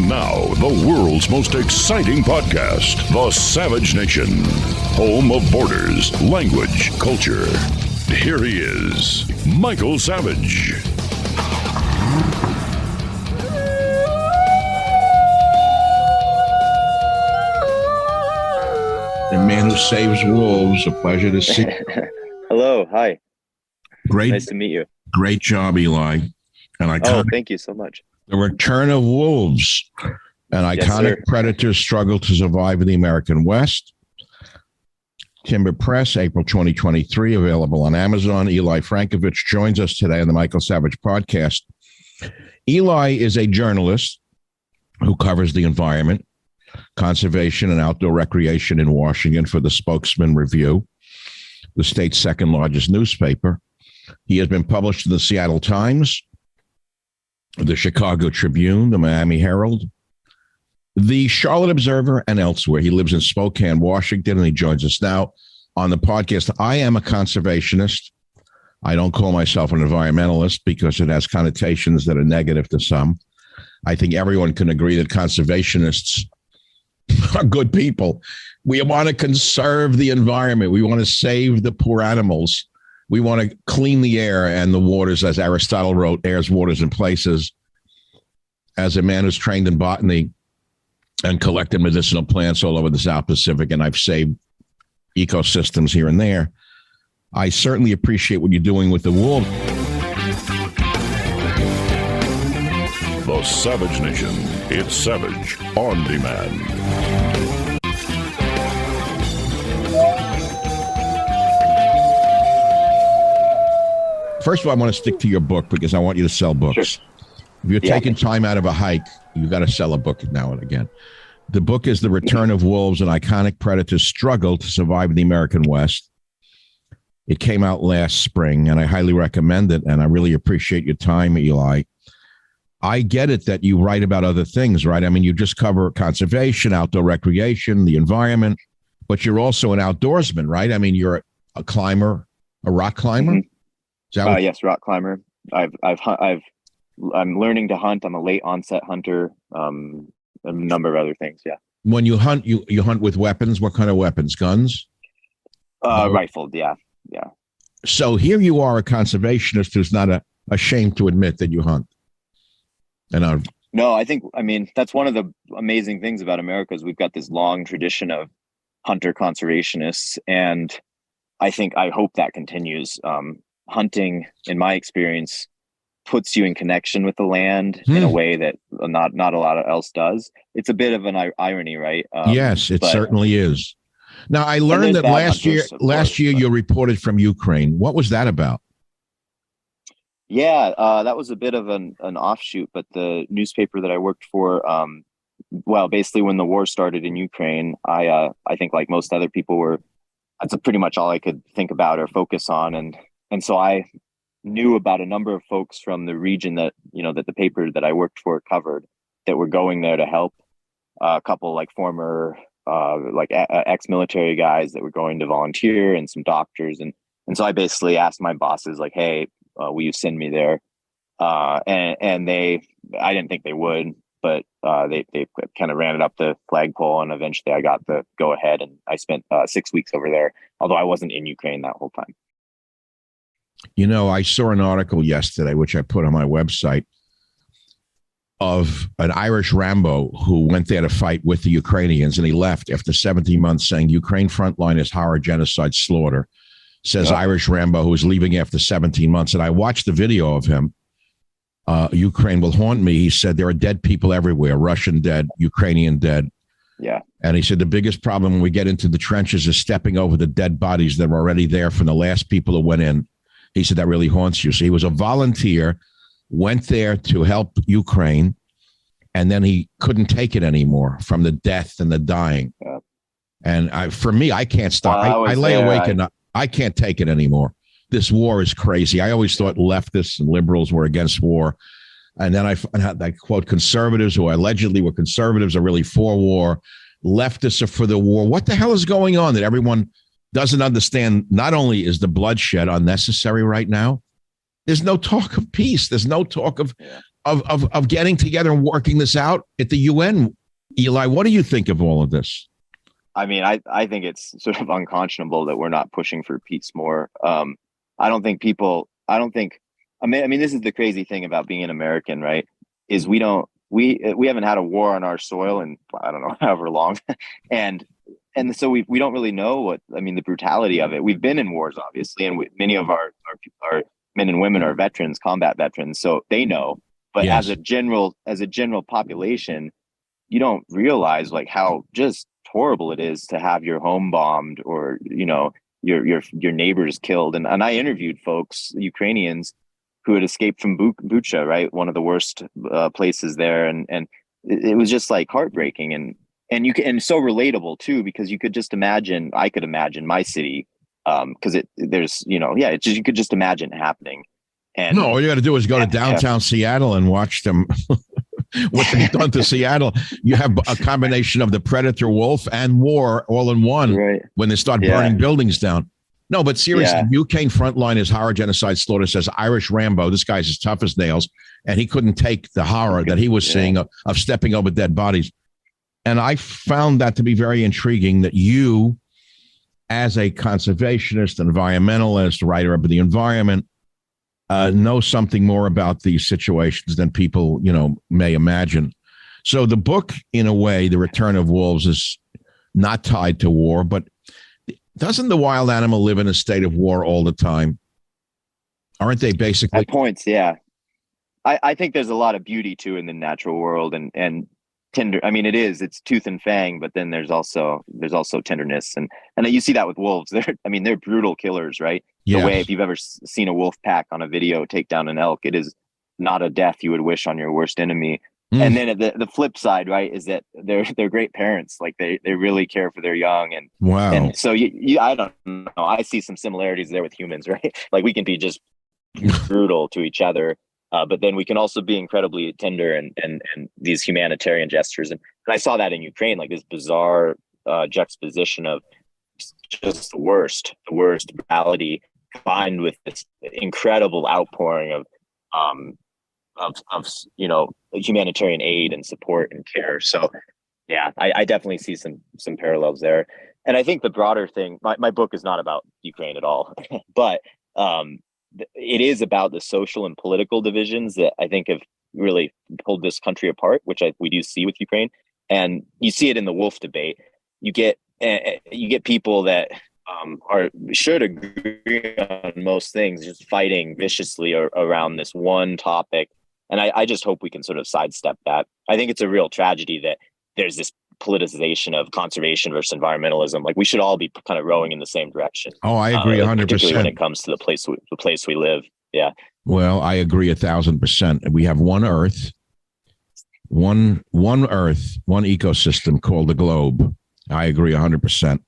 And now, the world's most exciting podcast, The Savage Nation, home of borders, language, culture. Here he is, Michael Savage. The man who saves wolves. A pleasure to see. Hello. Hi. Great. Nice to meet you. Great job, Eli. Thank you so much. The return of wolves. An iconic predators struggle to survive in the American West. Timber Press, April 2023, available on Amazon. Eli Francovich joins us today on the Michael Savage podcast. Eli is a journalist who covers the environment, conservation, and outdoor recreation in Washington for the Spokesman Review, the state's second largest newspaper. He has been published in the Seattle Times, the Chicago Tribune, the Miami Herald, the Charlotte Observer, and elsewhere. He lives in Spokane, Washington, and he joins us now on the podcast. I am a conservationist. I don't call myself an environmentalist because it has connotations that are negative to some. I think everyone can agree that conservationists are good people. We want to conserve the environment. We want to save the poor animals. We want to clean the air and the waters, as Aristotle wrote, airs, waters, and places. As a man who's trained in botany and collected medicinal plants all over the South Pacific, and I've saved ecosystems here and there, I certainly appreciate what you're doing with the wolves. The Savage Nation. It's Savage on demand. First of all, I want to stick to your book because I want you to sell books. Sure. If you're taking time out of a hike, you've got to sell a book now and again. The book is The Return of Wolves, an iconic predator's struggle to survive in the American West. It came out last spring, and I highly recommend it, and I really appreciate your time, Eli. I get it that you write about other things, right? I mean, you just cover conservation, outdoor recreation, the environment, but you're also an outdoorsman, right? I mean, you're a climber, a rock climber. Mm-hmm. Yes, rock climber. I'm learning to hunt. I'm a late onset hunter. A number of other things. Yeah. When you hunt, you hunt with weapons. What kind of weapons? Guns? Rifled. Yeah. So here you are, a conservationist who's not ashamed to admit that you hunt. No, I mean, that's one of the amazing things about America is we've got this long tradition of hunter conservationists, and I hope that continues. Hunting, in my experience, puts you in connection with the land in a way that not a lot else does. It's a bit of an irony, right? Yes, it certainly is. Now, I learned that last year you reported from Ukraine. What was that about? Yeah, that was a bit of an offshoot, but the newspaper that I worked for, basically when the war started in Ukraine, I think like most other people that's pretty much all I could think about or focus on. And so I knew about a number of folks from the region that the paper that I worked for covered that were going there to help. A couple like former ex-military guys that were going to volunteer, and some doctors. And so I basically asked my bosses, like, hey, will you send me there? And I didn't think they would, but they kind of ran it up the flagpole, and eventually I got the go ahead, and I spent 6 weeks over there, although I wasn't in Ukraine that whole time. I saw an article yesterday, which I put on my website, of an Irish Rambo who went there to fight with the Ukrainians, and he left after 17 months saying Ukraine frontline is horror, genocide, slaughter, says Irish Rambo, who was leaving after 17 months. And I watched the video of him. Ukraine will haunt me. He said there are dead people everywhere, Russian dead, Ukrainian dead. Yeah. And he said the biggest problem when we get into the trenches is stepping over the dead bodies that were already there from the last people who went in. He said that really haunts you. So he was a volunteer, went there to help Ukraine, and then he couldn't take it anymore from the death and the dying. Yeah. And for me, I can't stop. I lay awake and I can't take it anymore. This war is crazy. I always thought leftists and liberals were against war. And then I quote, conservatives who allegedly were conservatives are really for war. Leftists are for the war. What the hell is going on that everyone doesn't understand? Not only is the bloodshed unnecessary right now, there's no talk of peace. There's no talk of of getting together and working this out at the UN. Eli, what do you think of all of this? I mean, I think it's sort of unconscionable that we're not pushing for peace more. I don't think I mean, this is the crazy thing about being an American, right? Is we haven't had a war on our soil in, I don't know, however long. and so we don't really know the brutality of it. We've been in wars, obviously, and many of our men and women are veterans, combat veterans, so they know. But yes. as a general population, you don't realize like how just horrible it is to have your home bombed or, you know, your neighbors killed. And I interviewed folks, Ukrainians, who had escaped from Bucha, right, one of the worst places there, and it was just like heartbreaking and so relatable too, because you could just imagine. I could imagine my city, because you could just imagine it happening. And no, all you got to do is go to downtown Seattle and watch them. What they've done to Seattle. You have a combination of the predator wolf and war all in one, right, when they start burning buildings down. No, but seriously, Ukraine frontline is horror, genocide, slaughter, says Irish Rambo. This guy's as tough as nails, and he couldn't take the horror that he was seeing of stepping over dead bodies. And I found that to be very intriguing, that you, as a conservationist, environmentalist, writer of the environment, know something more about these situations than people, you know, may imagine. So the book, in a way, The Return of Wolves, is not tied to war, but doesn't the wild animal live in a state of war all the time? Aren't they basically? At points, yeah. I think there's a lot of beauty too in the natural world and tender. I mean, it's tooth and fang, but then there's also tenderness, and you see that with wolves. They're brutal killers, right? Yes. The way, if you've ever seen a wolf pack on a video take down an elk, it is not a death you would wish on your worst enemy. And then the flip side, right, is that they're great parents. Like they really care for their young, and wow. And so I don't know. I see some similarities there with humans, right? Like we can be just brutal to each other, but then we can also be incredibly tender and these humanitarian gestures. And I saw that in Ukraine, like this bizarre juxtaposition of just the worst brutality combined with this incredible outpouring of you know, humanitarian aid and support and care. So yeah, I definitely see some parallels there. And I think the broader thing, my book is not about Ukraine at all, but it is about the social and political divisions that I think have really pulled this country apart, which we do see with Ukraine. And you see it in the wolf debate. You get people that should agree on most things, just fighting viciously around this one topic. And I just hope we can sort of sidestep that. I think it's a real tragedy that there's this politicization of conservation versus environmentalism. Like we should all be kind of rowing in the same direction. Oh, I agree 100%. Particularly when it comes to the place we live. Yeah. Well, I agree 1,000%. We have one Earth, one Earth, one ecosystem called the globe. I agree 100%.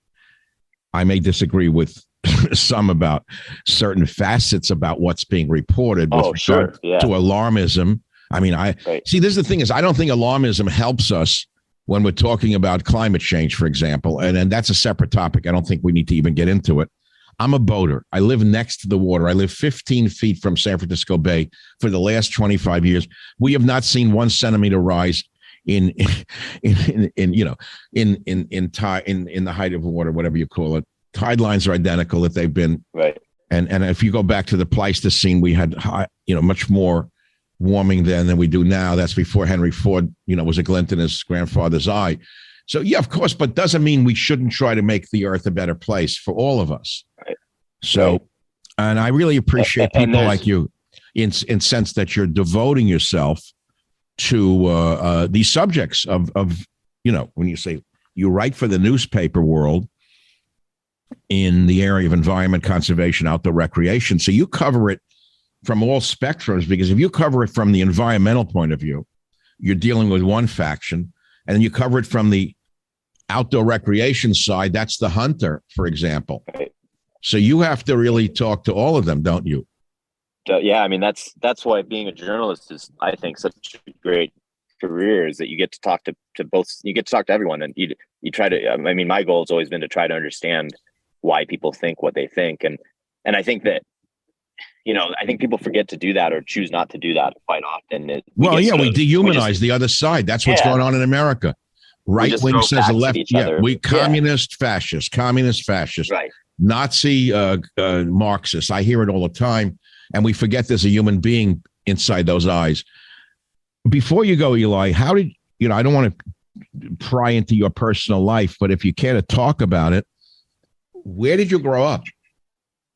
I may disagree with some about certain facets about what's being reported with regard to alarmism. I mean, see, this is the thing is, I don't think alarmism helps us when we're talking about climate change, for example, and that's a separate topic. I don't think we need to even get into it. I'm a boater. I live next to the water. I live 15 feet from San Francisco Bay for the last 25 years. We have not seen 1 centimeter rise in the height of water, whatever you call it. Tide lines are identical that they've been. Right. And if you go back to the Pleistocene, we had much more warming then than we do now. That's before Henry Ford, was a glint in his grandfather's eye. So yeah, of course, but doesn't mean we shouldn't try to make the earth a better place for all of us. Right. So, and I really appreciate people like you in sense that you're devoting yourself to these subjects of when you say you write for the newspaper world in the area of environment, conservation, outdoor recreation. So you cover it from all spectrums, because if you cover it from the environmental point of view, you're dealing with one faction, and then you cover it from the outdoor recreation side. That's the hunter, for example. Right. So you have to really talk to all of them, don't you? Yeah, I mean, that's why being a journalist is, I think, such a great career, is that you get to talk to both. You get to talk to everyone, and you try to. I mean, my goal has always been to try to understand why people think what they think, and I think that I think people forget to do that or choose not to do that quite often. We dehumanize the other side. That's what's going on in America. Right wing says the left. We communist, fascist, right. Nazi, Marxist. I hear it all the time. And we forget there's a human being inside those eyes. Before you go, Eli, how did, I don't want to pry into your personal life, but if you care to talk about it, where did you grow up?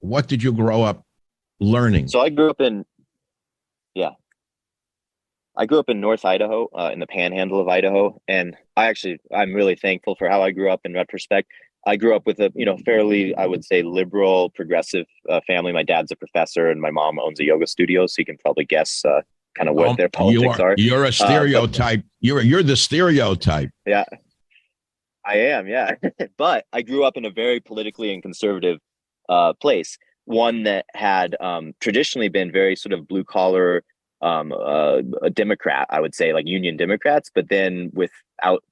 What did you grow up learning? So I grew up in North Idaho, in the panhandle of Idaho. And I'm really thankful for how I grew up in retrospect. I grew up with a, fairly, I would say, liberal, progressive family. My dad's a professor and my mom owns a yoga studio. So you can probably guess kind of what their politics are. You're a stereotype. You're the stereotype. Yeah, I am. Yeah. But I grew up in a very politically and conservative place, one that had traditionally been very sort of blue collar, a Democrat, I would say, like union Democrats, but then without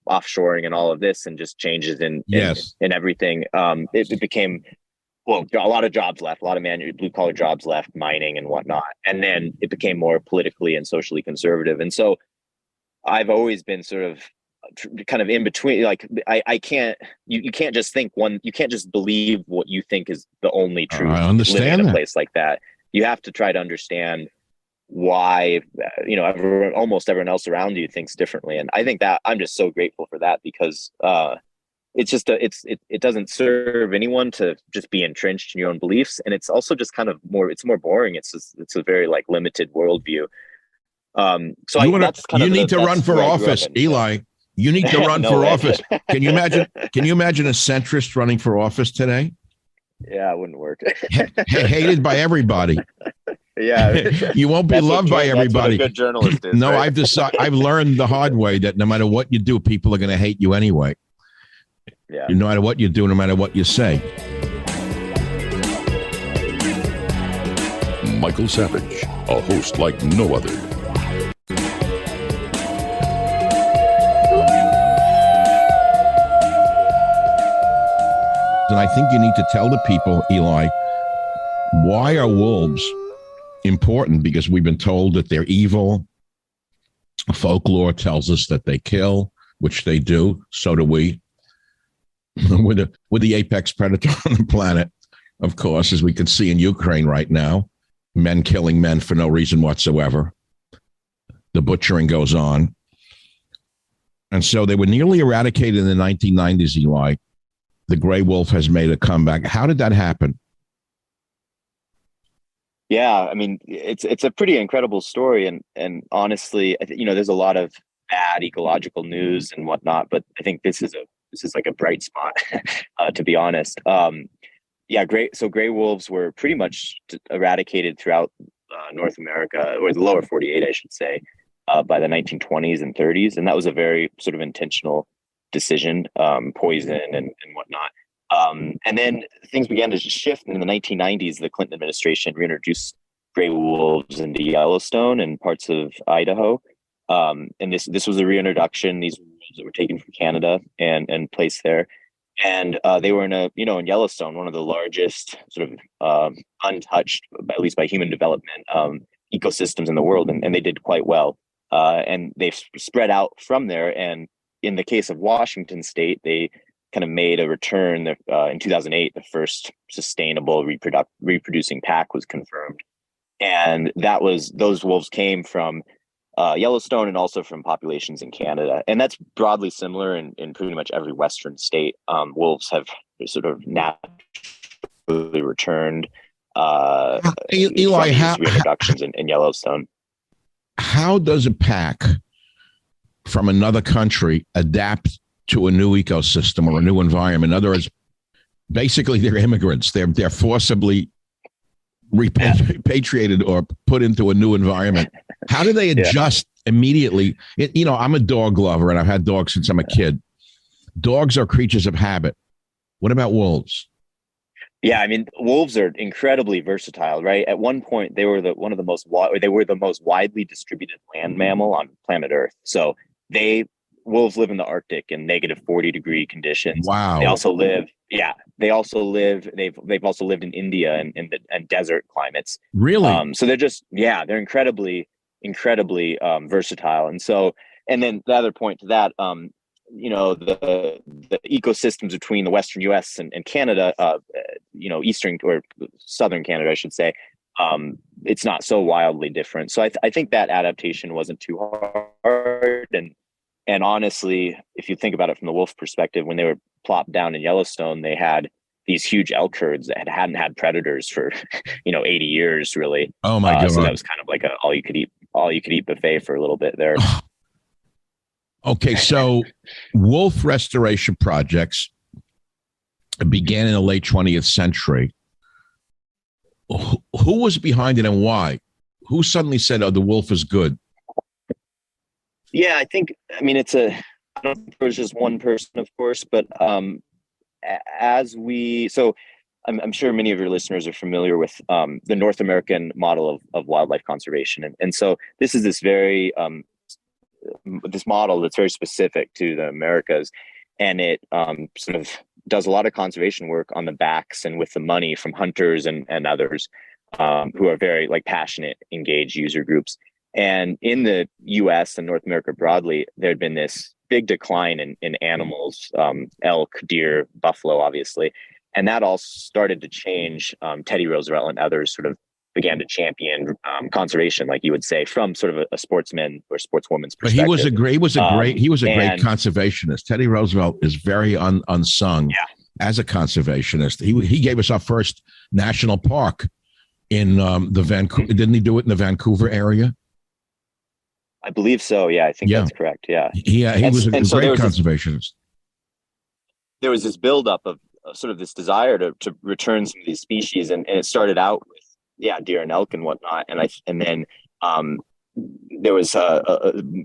offshoring and all of this and just changes in everything, it became, a lot of jobs left, a lot of blue collar jobs left, mining and whatnot. And then it became more politically and socially conservative. And so I've always been sort of kind of in between. Like I can't, you can't just think you can't just believe what you think is the only truth. I understand living in a place like that. You have to try to understand why, almost everyone else around you thinks differently. And I think that I'm just so grateful for that, because it's just it doesn't serve anyone to just be entrenched in your own beliefs. And it's also just kind of it's more boring. It's a very like limited worldview. You need to run for office, Eli. You need to run for office. Can you imagine a centrist running for office today? Yeah, it wouldn't work. Hated by everybody. Yeah, you won't be loved by everybody. That's what a good journalist is. No, right? I've learned the hard way that no matter what you do, people are going to hate you anyway. Yeah. No matter what you do, no matter what you say. Michael Savage, a host like no other. And I think you need to tell the people, Eli, why are wolves important? Because we've been told that they're evil. Folklore tells us that they kill, which they do. So do we. We're the apex predator on the planet, of course, as we can see in Ukraine right now. Men killing men for no reason whatsoever. The butchering goes on. And so they were nearly eradicated in the 1990s, Eli. The gray wolf has made a comeback. How did that happen? Yeah, I mean, it's a pretty incredible story, and honestly, I think there's a lot of bad ecological news and whatnot, but I think this is like a bright spot, to be honest. Gray wolves were pretty much eradicated throughout North America, or the lower 48, I should say, by the 1920s and 30s, and that was a very sort of intentional decision, poison and whatnot. And then things began to shift. And in the 1990s, the Clinton administration reintroduced gray wolves into Yellowstone and parts of Idaho. And this was a reintroduction. These wolves that were taken from Canada and placed there. And they were in Yellowstone, one of the largest sort of untouched, at least by human development, ecosystems in the world. And they did quite well. And they've spread out from there. And in the case of Washington State, they kind of made a return in 2008. The first sustainable reproducing pack was confirmed, and those wolves came from Yellowstone and also from populations in Canada, and that's broadly similar in pretty much every Western state. Wolves have sort of naturally returned. Eli, reintroductions in Yellowstone. How does a pack from another country adapt to a new ecosystem or a new environment? In other words, basically they're immigrants. They're forcibly repatriated or put into a new environment. How do they adjust immediately? I'm a dog lover and I've had dogs since I'm a kid. Dogs are creatures of habit. What about wolves? Yeah, I mean, wolves are incredibly versatile, right? At one point, they were the most widely distributed land mammal on planet Earth. So they wolves live in the Arctic in negative 40-degree conditions. Wow. They also live, they've also lived in India and desert climates. Really? So they're just, they're incredibly versatile. And then the other point to that, the ecosystems between the Western US and Canada, Eastern or Southern Canada, I should say, it's not so wildly different. So I think that adaptation wasn't too hard. And honestly, if you think about it from the wolf perspective, when they were plopped down in Yellowstone, they had these huge elk herds that hadn't had predators for 80 years, really. Oh my God. So that was kind of like a all you could eat buffet for a little bit there. Okay, so wolf restoration projects began in the late 20th century. Who was behind it and why? Who suddenly said, "Oh, the wolf is good"? Yeah, I don't think there was just one person, of course, but I'm sure many of your listeners are familiar with the North American model of wildlife conservation. And so this is this very, this model that's very specific to the Americas, and it sort of does a lot of conservation work on the backs and with the money from hunters and others who are very passionate, engaged user groups. And in the US and North America broadly, there had been this big decline in animals, elk, deer, buffalo, obviously. And that all started to change. Teddy Roosevelt and others sort of began to champion conservation, like you would say, from sort of a sportsman or sportswoman's perspective. But he was a great conservationist. Teddy Roosevelt is very unsung as a conservationist. He gave us our first national park in the Vancouver. Didn't he do it in the Vancouver area? I believe so. Yeah, I think that's correct. Yeah. He was a great conservationist. There was this buildup of sort of this desire to return some of these species, and it started out with deer and elk and whatnot, and then there was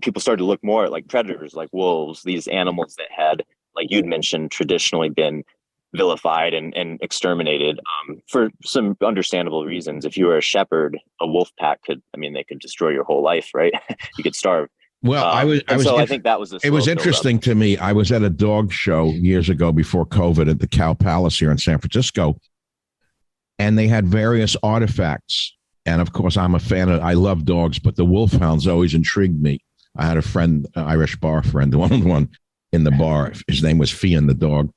people started to look more at like predators, like wolves, these animals that had, like you'd mentioned, traditionally been vilified and exterminated for some understandable reasons. If you were a shepherd, a wolf pack they could destroy your whole life, right? You could starve. Well, I think that was it was interesting to me. I was at a dog show years ago before COVID at the Cow Palace here in San Francisco, and they had various artifacts. And of course, I love dogs, but the wolfhounds always intrigued me. I had a friend, an Irish bar friend, the one in the bar. His name was Fian the dog.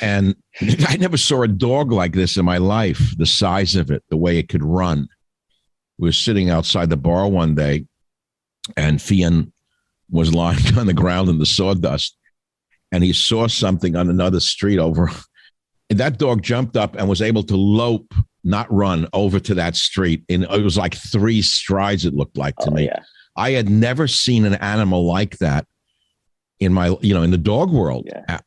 And I never saw a dog like this in my life, the size of it, the way it could run. We were sitting outside the bar one day, and Fian was lying on the ground in the sawdust, and he saw something on another street over. And that dog jumped up and was able to lope, not run, over to that street. And it was like 3 strides, it looked like to me. Yeah. I had never seen an animal like that in my, in the dog world. Yeah.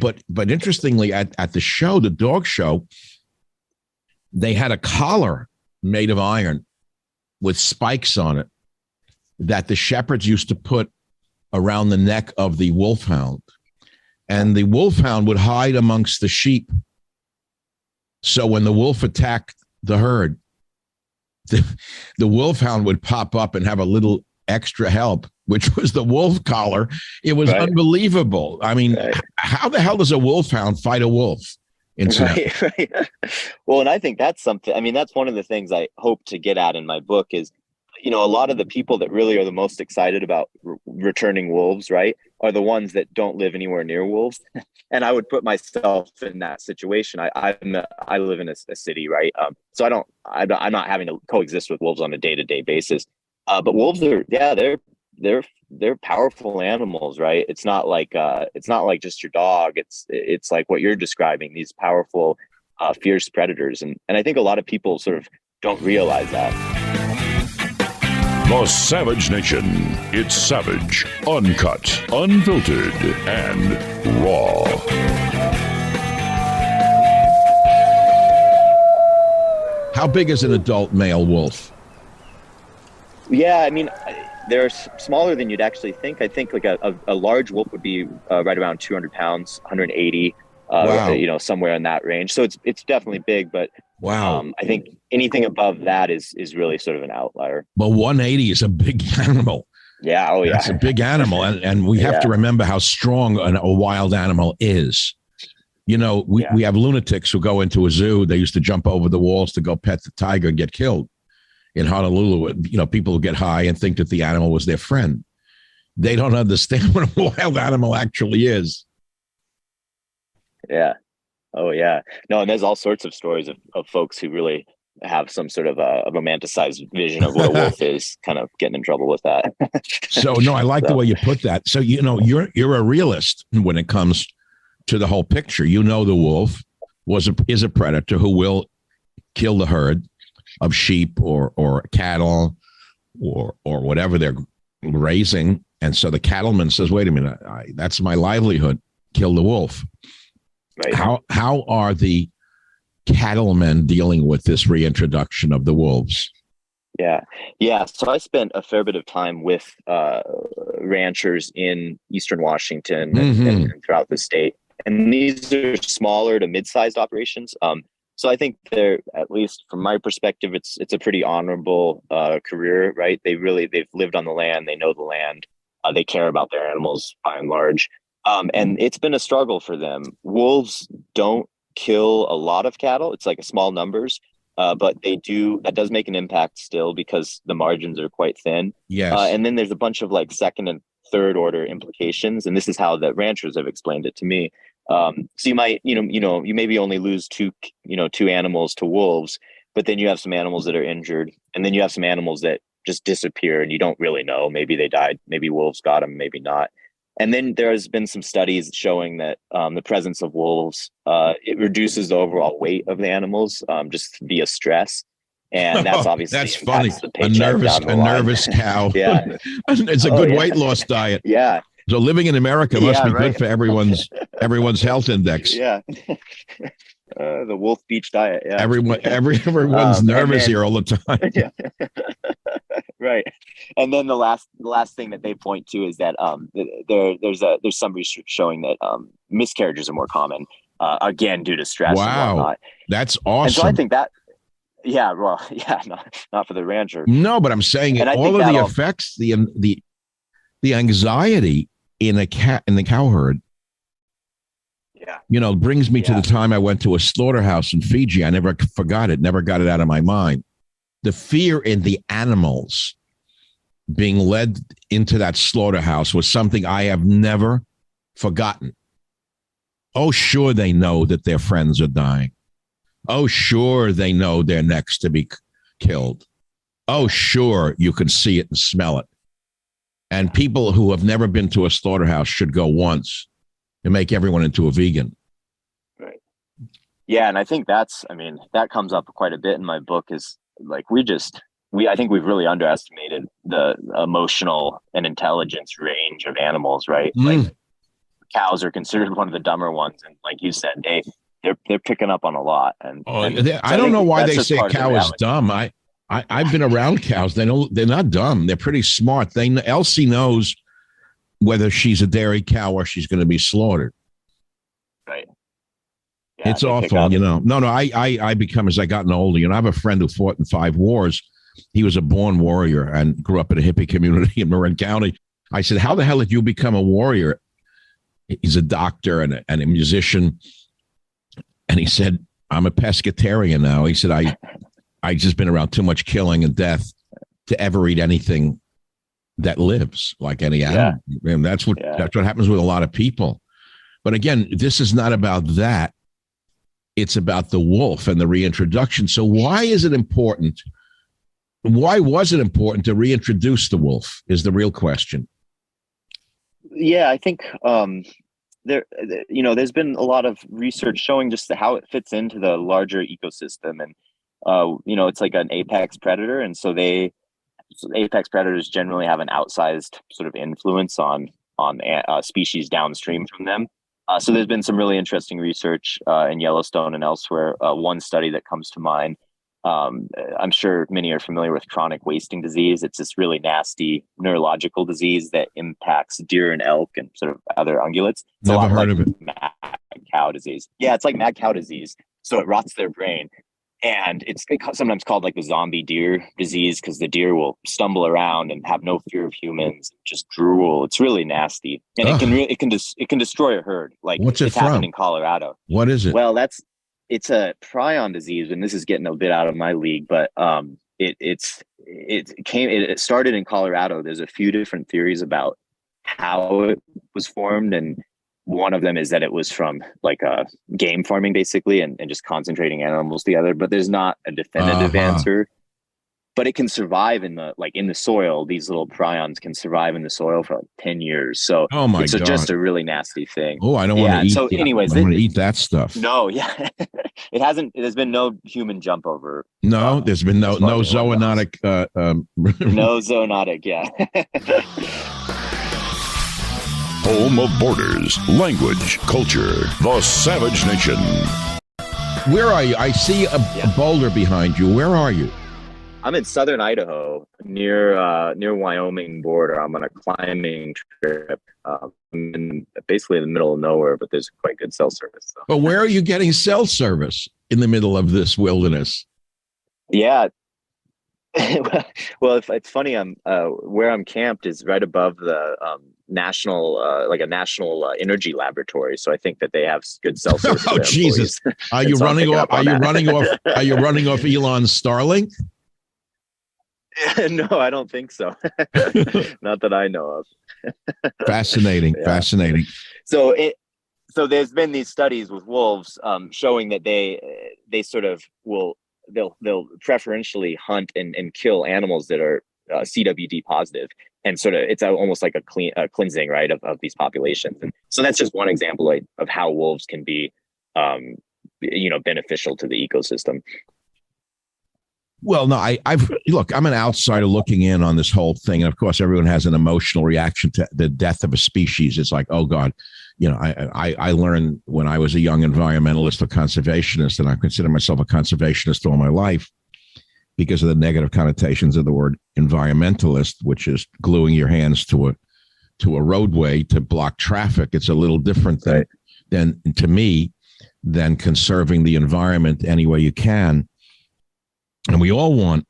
But interestingly, at the show, the dog show, they had a collar made of iron with spikes on it that the shepherds used to put around the neck of the wolfhound. And the wolfhound would hide amongst the sheep. So when the wolf attacked the herd, the wolfhound would pop up and have a little extra help, which was the wolf collar. It was unbelievable. I mean, how the hell does a wolfhound fight a wolf? Right. Well, and I think that's something, that's one of the things I hope to get at in my book is, a lot of the people that really are the most excited about returning wolves, right, are the ones that don't live anywhere near wolves. And I would put myself in that situation. I live in a city, right? So I'm not having to coexist with wolves on a day-to-day basis. But wolves are, they're powerful animals, right? It's not like just your dog. It's like what you're describing, these powerful, fierce predators. And I think a lot of people sort of don't realize that. The Savage Nation. It's savage, uncut, unfiltered, and raw. How big is an adult male wolf? Yeah, they're smaller than you'd actually think. I think like a large wolf would be right around 200 pounds, 180, wow. Somewhere in that range. So it's definitely big, but wow. I think anything above that is really sort of an outlier. But 180 is a big animal. Yeah. Oh, yeah. That's a big animal. And we have to remember how strong a wild animal is. You know, we have lunatics who go into a zoo. They used to jump over the walls to go pet the tiger and get killed. In Honolulu, you know, people who get high and think that the animal was their friend. They don't understand what a wild animal actually is. Yeah. Oh, yeah. No, and there's all sorts of stories of folks who really have some sort of a romanticized vision of what a wolf is, kind of getting in trouble with that. So, no, I like the way you put that. So, you know, you're a realist when it comes to the whole picture. You know, the wolf is a predator who will kill the herd of sheep or cattle or whatever they're raising. And so the cattleman says, wait a minute, that's my livelihood. Kill the wolf. Right. How are the cattlemen dealing with this reintroduction of the wolves? Yeah. So I spent a fair bit of time with ranchers in Eastern Washington and throughout the state. And these are smaller to mid-sized operations. So I think they're, at least from my perspective, it's a pretty honorable career, right? They've lived on the land, they know the land, they care about their animals by and large. And it's been a struggle for them. Wolves don't kill a lot of cattle. It's like a small numbers, but that does make an impact still because the margins are quite thin. Yes. And then there's a bunch of like second and third order implications. And this is how the ranchers have explained it to me. So you might, you maybe only lose two animals to wolves, but then you have some animals that are injured, and then you have some animals that just disappear and you don't really know. Maybe they died, maybe wolves got them, maybe not. And then there has been some studies showing that the presence of wolves, it reduces the overall weight of the animals just via stress. And that's obviously that's funny. A nervous cow. Yeah, it's a good weight loss diet. Yeah. So living in America must be good for everyone's health index. Yeah. The Wolf Beach diet. Yeah. Everyone's nervous here all the time. Yeah. Right. And then the last thing that they point to is that there's some research showing that miscarriages are more common, again due to stress. Wow, and whatnot. That's awesome. And so I think that. Yeah, well, yeah, not for the rancher. No, but I'm saying all of the effects, the anxiety in the cow herd. Yeah. Brings me to the time I went to a slaughterhouse in Fiji. I never forgot it, never got it out of my mind. The fear in the animals being led into that slaughterhouse was something I have never forgotten. Oh, sure, they know that their friends are dying. Oh, sure, they know they're next to be killed. Oh, sure, you can see it and smell it. And people who have never been to a slaughterhouse should go once and make everyone into a vegan. Right. Yeah, and I think that comes up quite a bit in my book is like I think we've really underestimated the emotional and intelligence range of animals, right? Like cows are considered one of the dumber ones. And like you said, they're picking up on a lot. And I don't know why they say a cow is dumb. I've been around cows. They're not dumb. They're pretty smart. Elsie knows whether she's a dairy cow or she's going to be slaughtered. Right. Yeah, it's awful, No, I become, as I gotten older, I have a friend who fought in 5 wars. He was a born warrior and grew up in a hippie community in Marin County. I said, how the hell did you become a warrior? He's a doctor and a musician. And he said, I'm a pescatarian now. He said, I just been around too much killing and death to ever eat anything that lives like any animal. Yeah. And that's what happens with a lot of people. But again, this is not about that. It's about the wolf and the reintroduction. So why is it important? Why was it important to reintroduce the wolf is the real question. Yeah, I think there's been a lot of research showing just how it fits into the larger ecosystem. And, it's like an apex predator. And so apex predators generally have an outsized sort of influence on species downstream from them. So there's been some really interesting research in Yellowstone and elsewhere. One study that comes to mind, I'm sure many are familiar with chronic wasting disease. It's this really nasty neurological disease that impacts deer and elk and sort of other ungulates. It's Never heard of it. Mad cow disease. Yeah, it's like mad cow disease. So it rots their brain. And it's sometimes called like the zombie deer disease because the deer will stumble around and have no fear of humans, just drool. It's really nasty, and it can destroy a herd. Like what's it it's from? happened in Colorado. What is it? Well, it's a prion disease, and this is getting a bit out of my league, but it started in Colorado. There's a few different theories about how it was formed, and one of them is that it was from like game farming basically and just concentrating animals together, but there's not a definitive answer. But it can survive in the soil. These little prions can survive in the soil for like 10 years. So it's God. Just a really nasty thing. Oh, I don't want to eat. So anyways, I want to eat that stuff. No, yeah. There's been no human jump over. No, there's been no zoonotic. No zoonotic, yeah. Home of borders, language, culture, the Savage Nation. Where are you? I see a boulder behind you. Where are you? I'm in southern Idaho, near Wyoming border. I'm on a climbing trip. I'm basically in the middle of nowhere, but there's quite good cell service. So. But where are you getting cell service in the middle of this wilderness? Yeah. Well, it's funny. I'm where I'm camped is right above the national energy laboratory. So I think that they have good cell service. Oh Jesus! Are you running off? Are you running off? Are you running off Elon's Starlink? No, I don't think so. Not that I know of. Fascinating. Fascinating. So there's been these studies with wolves showing that they sort of they'll preferentially hunt and kill animals that are CWD positive, and sort of it's almost like a cleansing, right, of these populations. And so that's just one example of how wolves can be beneficial to the ecosystem. Well, no, I'm an outsider looking in on this whole thing. And of course, everyone has an emotional reaction to the death of a species. It's like, oh God, I learned when I was a young environmentalist or conservationist, and I consider myself a conservationist all my life because of the negative connotations of the word environmentalist, which is gluing your hands to a roadway to block traffic. It's a little different than to me than conserving the environment any way you can. And we all want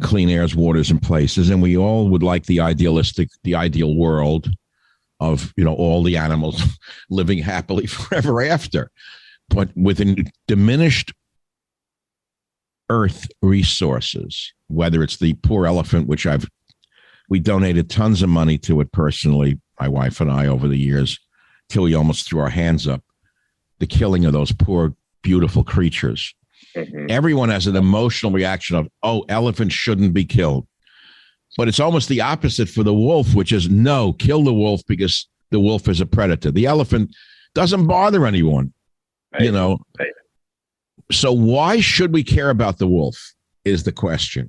clean airs, waters, and places, and we all would like the ideal world of all the animals living happily forever after. But with diminished Earth resources, whether it's the poor elephant, which we donated tons of money to it personally, my wife and I, over the years, till we almost threw our hands up, the killing of those poor, beautiful creatures. Mm-hmm. Everyone has an emotional reaction of, oh, elephants shouldn't be killed. But it's almost the opposite for the wolf, which is, no, kill the wolf because the wolf is a predator. The elephant doesn't bother anyone, Right. So why should we care about the wolf is the question.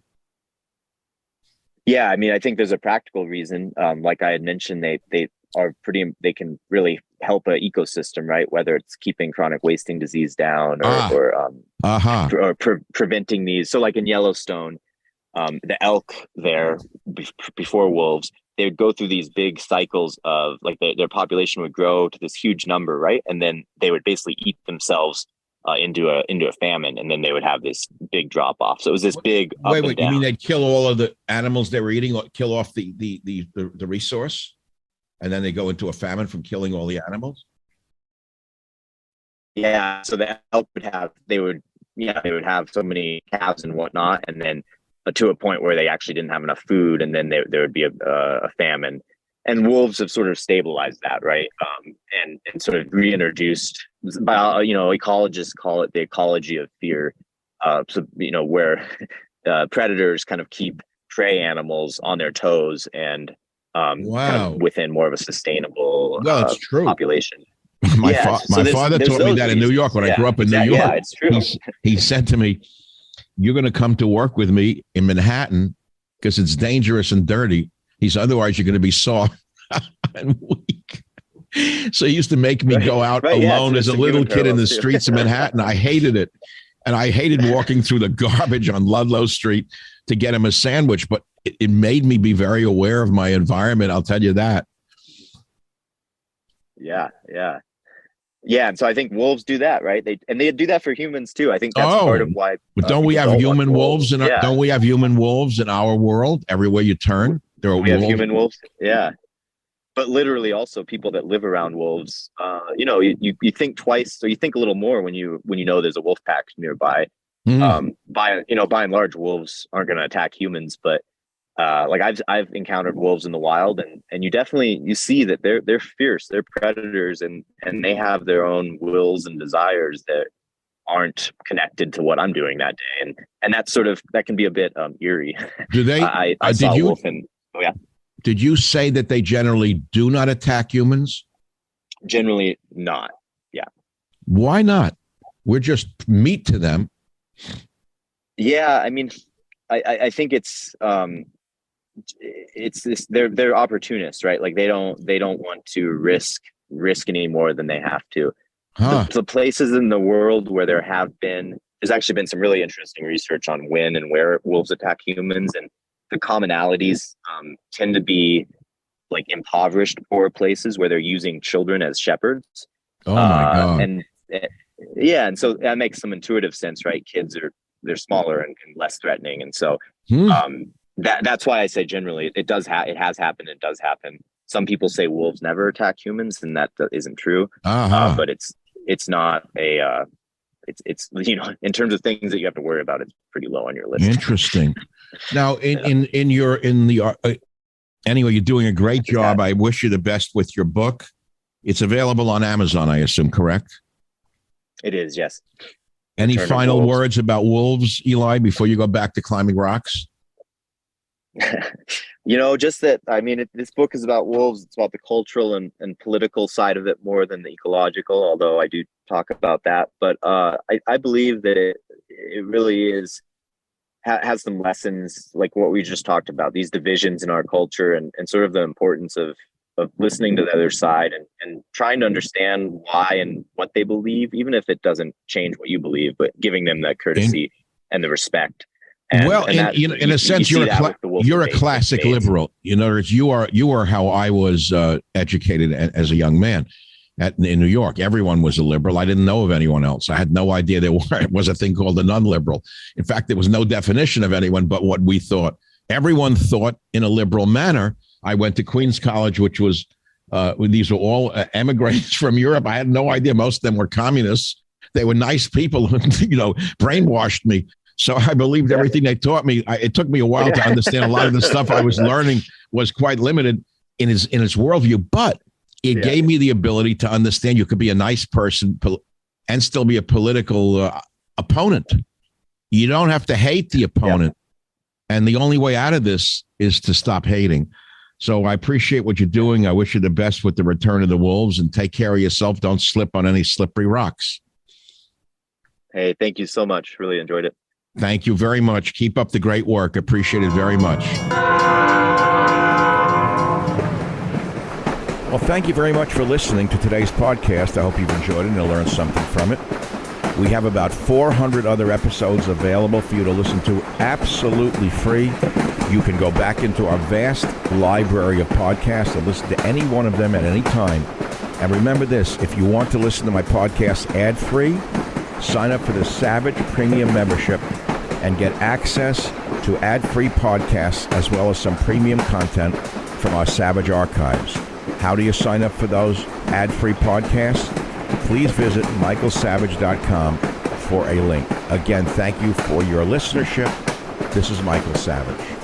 Yeah, I mean, I think there's a practical reason. Like I had mentioned, they they can really help an ecosystem, right? Whether it's keeping chronic wasting disease down or preventing these. So like in Yellowstone, the elk there before wolves, they would go through these big cycles of like their population would grow to this huge number, right? And then they would basically eat themselves into a famine, and then they would have this big drop off. So it was this big up and down. You mean they'd kill all of the animals they were eating, kill off the resource, and then they go into a famine from killing all the animals? Yeah. So the elk they would have so many calves and whatnot, and then to a point where they actually didn't have enough food, and then there would be a famine. And wolves have sort of stabilized that, right? And sort of reintroduced, ecologists call it the ecology of fear. Where predators kind of keep prey animals on their toes and kind of within more of a sustainable population. My father taught me that in New York when I grew up in New York. Yeah, it's true. He said to me, "You're going to come to work with me in Manhattan because it's dangerous and dirty. Otherwise you're going to be soft and weak." So he used to make me go out alone as a little kid in the streets of Manhattan. I hated it. And I hated walking through the garbage on Ludlow Street to get him a sandwich, but it made me be very aware of my environment. I'll tell you that. Yeah. Yeah, and so I think wolves do that, right? They do that for humans too. I think that's part of why. But don't we have human wolves in our, don't we have human wolves in our world? Everywhere you turn, there are wolves. We have human wolves. Yeah. But literally also people that live around wolves, you think twice, or you think a little more when you know there's a wolf pack nearby. By and large, wolves aren't going to attack humans, but like I've encountered wolves in the wild, and you see that they're fierce, they're predators, and they have their own wills and desires that aren't connected to what I'm doing that day, and that's that can be a bit eerie. Do they? I saw a wolf and Did you say that they generally do not attack humans? Generally not. Yeah. Why not? We're just meat to them. Yeah, I mean, I think it's this, they're opportunists, right? Like they don't want to risk any more than they have to. The places in the world where there's actually been some really interesting research on when and where wolves attack humans, and the commonalities tend to be like impoverished, poor places where they're using children as shepherds. Oh my God. And so that makes some intuitive sense, right? They're smaller and less threatening, and so that's why I say generally it has happened. It does happen. Some people say wolves never attack humans, and that isn't true. But it's not a it's in terms of things that you have to worry about, it's pretty low on your list. Interesting. Now, anyway, you're doing a great job. I wish you the best with your book. It's available on Amazon, I assume, correct? It is, yes. Any final words about wolves, Eli, before you go back to climbing rocks? Just that, I mean, this book is about wolves. It's about the cultural and political side of it more than the ecological, although I do talk about that. But I believe that it really has some lessons like what we just talked about, these divisions in our culture, and sort of the importance of listening to the other side and trying to understand why and what they believe, even if it doesn't change what you believe, but giving them the courtesy and the respect. In a sense, you're a classic liberal. In other words, you are how I was educated as a young man in New York. Everyone was a liberal. I didn't know of anyone else. I had no idea there was a thing called a non-liberal. In fact, there was no definition of anyone but what we thought. Everyone thought in a liberal manner. I went to Queens College, which was these were all emigres from Europe. I had no idea. Most of them were communists. They were nice people who, brainwashed me. So I believed everything they taught me. It took me a while to understand a lot of the stuff I was learning was quite limited in its worldview, but it gave me the ability to understand you could be a nice person and still be a political opponent. You don't have to hate the opponent. Yeah. And the only way out of this is to stop hating. So I appreciate what you're doing. I wish you the best with the return of the wolves, and take care of yourself. Don't slip on any slippery rocks. Hey, thank you so much. Really enjoyed it. Thank you very much. Keep up the great work. Appreciate it very much. Well, thank you very much for listening to today's podcast. I hope you've enjoyed it and you'll learn something from it. We have about 400 other episodes available for you to listen to absolutely free. You can go back into our vast library of podcasts and listen to any one of them at any time. And remember this, if you want to listen to my podcast ad-free, sign up for the Savage Premium membership and get access to ad-free podcasts as well as some premium content from our Savage archives. How do you sign up for those ad-free podcasts? Please visit michaelsavage.com for a link. Again, thank you for your listenership. This is Michael Savage.